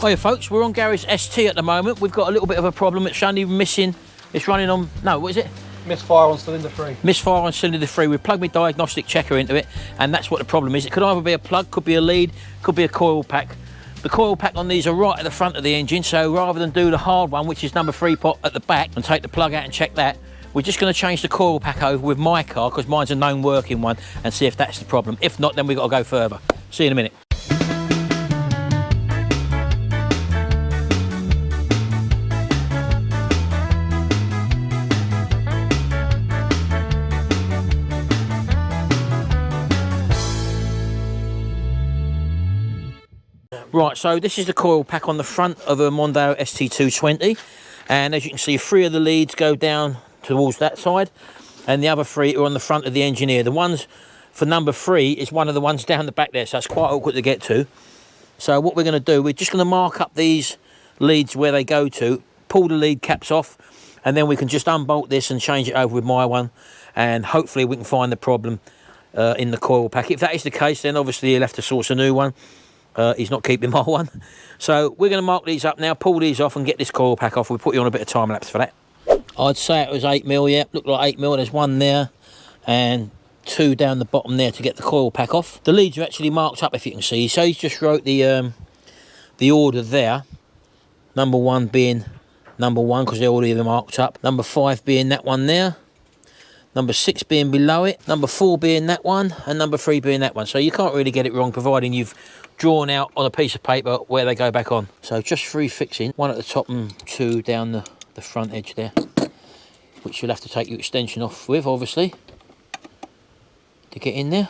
Hiya folks, we're on garage ST at the moment. We've got a little bit of a problem. It's only missing, it's running on, no, what is it? Misfire on cylinder 3. Misfire on cylinder 3. We've plugged my diagnostic checker into it, and that's what the problem is. It could either be a plug, could be a lead, could be a coil pack. The coil pack on these are right at the front of the engine, so rather than do the hard one, which is number 3 pot at the back, and take the plug out and check that, we're just going to change the coil pack over with my car, because mine's a known working one, and see if that's the problem. If not, then we've got to go further. See you in a minute. Right, so this is the coil pack on the front of a Mondeo ST220, and as you can see, 3 of the leads go down towards that side, and the other 3 are on the front of the engine here. The ones for number 3 is one of the ones down the back there, so it's quite awkward to get to. So what we're going to do, we're just going to mark up these leads where they go to, pull the lead caps off, and then we can just unbolt this and change it over with my one, and hopefully we can find the problem in the coil pack. If that is the case, then obviously you'll have to source a new one. He's not keeping my one. So we're going to mark these up now, pull these off and get this coil pack off. We'll put you on a bit of time lapse for that. I'd say it was 8mm, yeah, looked like 8mm. There's 1 there and 2 down the bottom there to get the coil pack off. The leads are actually marked up, if you can see. So he's just wrote the order there. Number 1 being number 1, because they're already marked up. Number 5 being that one there. Number 6 being below it. Number 4 being that one. And number 3 being that one. So you can't really get it wrong, providing you've drawn out on a piece of paper where they go back on. So just 3 fixing, 1 at the top and 2 down the front edge there, which you'll have to take your extension off with, obviously, to get in there.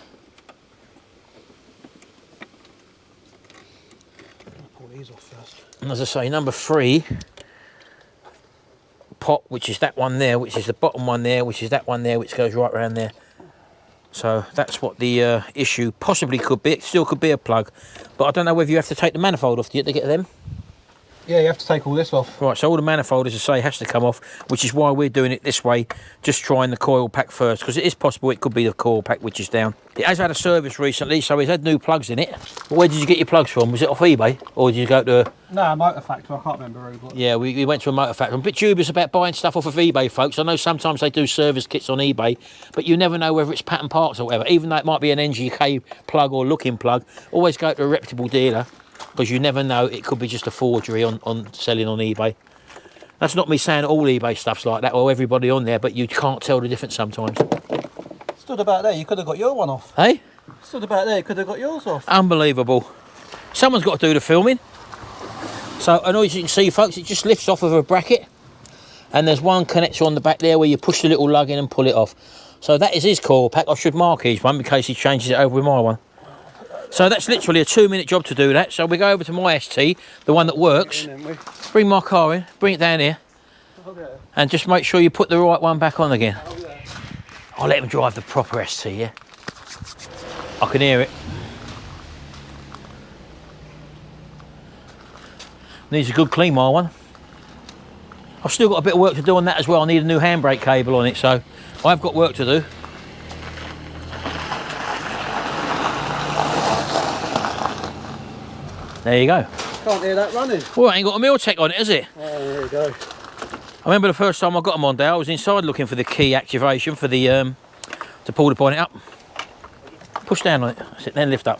Pull these off first. And as I say, number 3 pot, which is that one there, which is the bottom one there, which is that one there, which goes right around there. So that's what the issue possibly could be. It still could be a plug, but I don't know whether you have to take the manifold off to get them. Yeah, you have to take all this off. Right, so all the manifold, as I say, has to come off, which is why we're doing it this way, just trying the coil pack first, because it is possible it could be the coil pack which is down. It has had a service recently, so it's had new plugs in it. Where did you get your plugs from? Was it off eBay, or did you go to... No, Motor Factory, I can't remember who, but... Yeah, we went to a Motor Factory. I'm a bit dubious about buying stuff off of eBay, folks. I know sometimes they do service kits on eBay, but you never know whether it's pattern parts or whatever. Even though it might be an NGK plug or looking plug, always go to a reputable dealer, because you never know, it could be just a forgery on selling on eBay. That's not me saying all eBay stuff's like that, or everybody on there, but you can't tell the difference sometimes. Stood about there, you could have got your one off. Hey? Stood about there, you could have got yours off. Unbelievable. Someone's got to do the filming. So, and as you can see, folks, it just lifts off of a bracket, and there's 1 connector on the back there where you push the little lug in and pull it off. So that is his coil pack. I should mark his one in case he changes it over with my one. So that's literally a 2-minute job to do that. So we go over to my ST, the one that works. Bring my car in, bring it down here, and just make sure you put the right one back on again. I'll let him drive the proper ST, yeah? I can hear it. Needs a good clean, my one. I've still got a bit of work to do on that as well. I need a new handbrake cable on it, so I've got work to do. There you go. Can't hear that running. Well, it ain't got a Miltech on it, has it? Oh, there you go. I remember the first time I got them on there, I was inside looking for the key activation for the to pull the bonnet up. Push down on it, that's it, then lift up.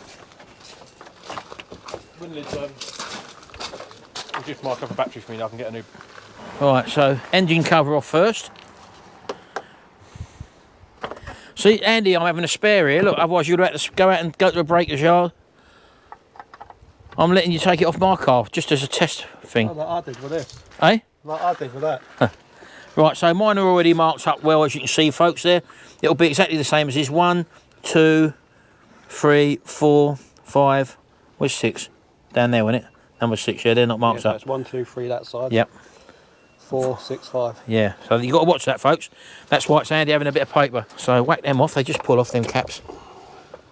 We'll just mark up a battery for me, I can get a new. Right, so engine cover off first. See, Andy, I'm having a spare here. Look, otherwise you'd have to go out and go to a breaker's yard. I'm letting you take it off my car, just as a test thing. Oh, like I did with this. Eh? Like I did with that. Right, so mine are already marked up well, as you can see, folks, there. It'll be exactly the same as this. 1, 2, 3, 4, 5, where's 6? Down there, wasn't it? Number 6, yeah, they're not marked up. It's 1, 2, 3 that side. Yep. 4, 6, 5. Yeah, so you've got to watch that, folks. That's why it's handy having a bit of paper. So whack them off, they just pull off them caps.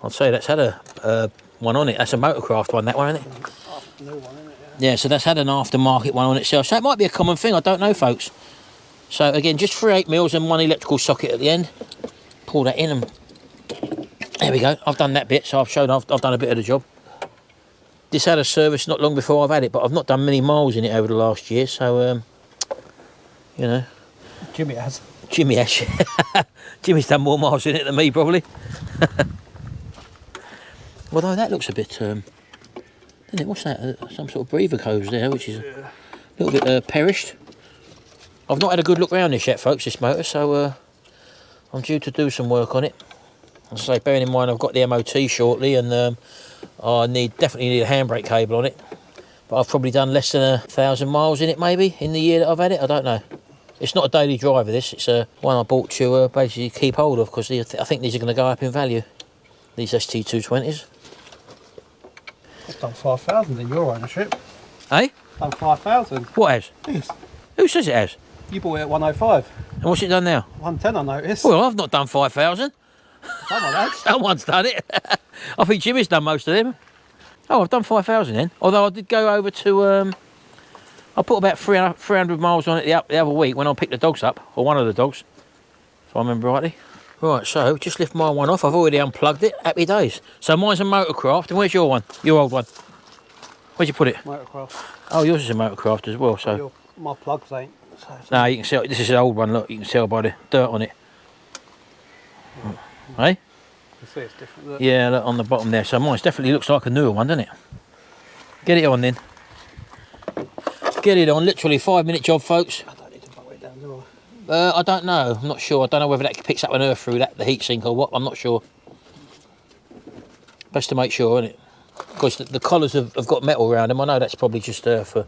I'd say that's had a one on it. That's a Motorcraft one, that one, isn't it? New one, isn't it? Yeah, so that's had an aftermarket one on itself. So it might be a common thing, I don't know, folks. So again, just 3 8mm and 1 electrical socket at the end. Pull that in and there we go. I've done that bit, so I've shown I've done a bit of the job. This had a service not long before I've had it, but I've not done many miles in it over the last year, so, you know. Jimmy has. Jimmy has. Jimmy's done more miles in it than me, probably. Although that looks a bit, doesn't it? What's that? Some sort of breather hose there, which is a little bit perished. I've not had a good look around this yet, folks, this motor, so I'm due to do some work on it. As I say, bearing in mind I've got the MOT shortly, and I definitely need a handbrake cable on it. But I've probably done less than 1,000 miles in it, maybe, in the year that I've had it. I don't know. It's not a daily driver, this. It's one I bought to basically keep hold of, because I think these are going to go up in value, these ST220s. I've done 5,000 in your ownership. Eh? Done 5,000. What has? Yes. Who says it has? You bought it at 105. And what's it done now? 110, I noticed. Well, I've not done 5,000. Someone has. Someone's done it. I think Jimmy's done most of them. Oh, I've done 5,000 then. Although I did go over to... I put about 300 miles on it the other week when I picked the dogs up, or one of the dogs, if I remember rightly. Right, so just lift my one off. I've already unplugged it. Happy days. So mine's a Motorcraft, and where's your one? Your old one? Where'd you put it? Motorcraft. Oh, yours is a Motorcraft as well. So my plugs ain't. no, you can see this is an old one. Look, you can tell by the dirt on it. Hey? You can see it's different. Look. Yeah, look on the bottom there. So mine's definitely looks like a newer one, doesn't it? Get it on then. Get it on. Literally 5-minute job, folks. I don't need to bolt it down, do I? I don't know. I'm not sure. I don't know whether that picks up an earth through the heat sink or what. I'm not sure. Best to make sure, isn't it? Because the collars have got metal around them. I know that's probably just for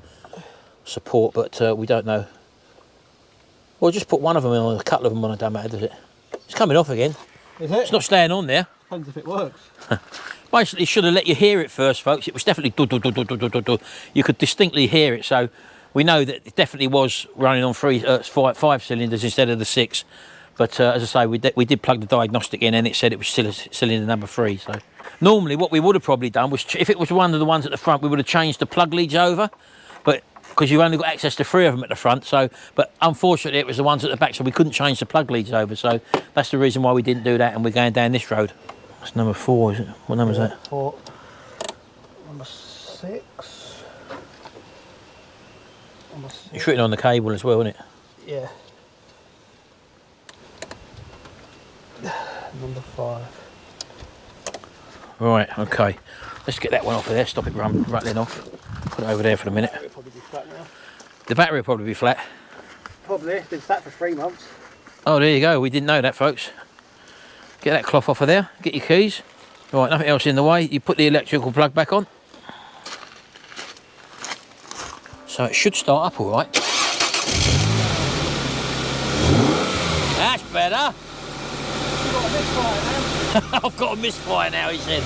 support, but we don't know. Well, just put one of them on, a couple of them on, a damn matter, does it? It's coming off again. Is it? It's not staying on there. Depends if it works. Basically, should have let you hear it first, folks. It was definitely do, do, do, do, do, do, do. You could distinctly hear it, so we know that it definitely was running on five cylinders instead of the 6. But as I say, we did plug the diagnostic in, and it said it was still cylinder number 3. So normally, what we would have probably done was, if it was one of the ones at the front, we would have changed the plug leads over, but because you've only got access to 3 of them at the front. So, but unfortunately, it was the ones at the back, so we couldn't change the plug leads over. So that's the reason why we didn't do that, and we're going down this road. That's number 4, is it? What number is that? 4. Number 6. Number 6. It's written on the cable as well, isn't it? Yeah. Number 5. Right, okay. Let's get that one off of there, stop it rattling off. Put it over there for a minute. It'll probably be flat now. The battery will probably be flat. Probably. It's been sat for 3 months. Oh, there you go. We didn't know that, folks. Get that cloth off of there. Get your keys. Right, nothing else in the way. You put the electrical plug back on. So it should start up all right. That's better. You've got a misfire now. I've got a misfire now, he said.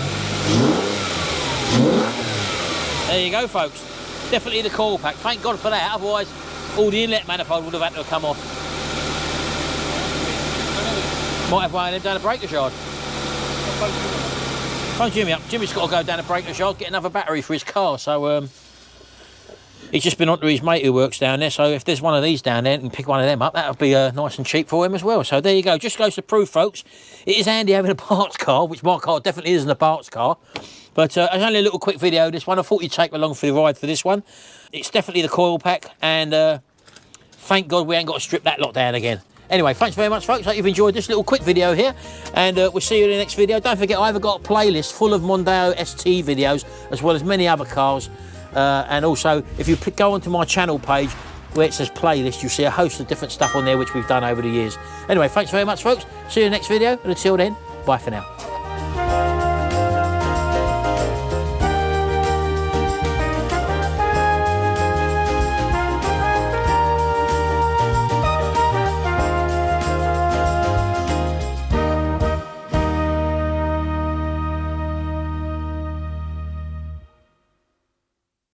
There you go, folks. Definitely the coil pack. Thank God for that. Otherwise, all the inlet manifold would have had to have come off. Might have one of them down the breaker's yard. Phone Jimmy up. Jimmy's got to go down the breaker's yard, get another battery for his car. So he's just been on to his mate who works down there. So if there's one of these down there and pick one of them up, that'll be nice and cheap for him as well. So there you go. Just goes to prove, folks, it is handy having a parts car, which my car definitely isn't a parts car. But it's only a little quick video, this one. I thought you'd take along for the ride for this one. It's definitely the coil pack, and thank God we ain't got to strip that lot down again. Anyway, thanks very much, folks. Hope you've enjoyed this little quick video here, and we'll see you in the next video. Don't forget, I've got a playlist full of Mondeo ST videos, as well as many other cars. And also, if you go onto my channel page where it says playlist, you'll see a host of different stuff on there which we've done over the years. Anyway, thanks very much, folks. See you in the next video, and until then, bye for now.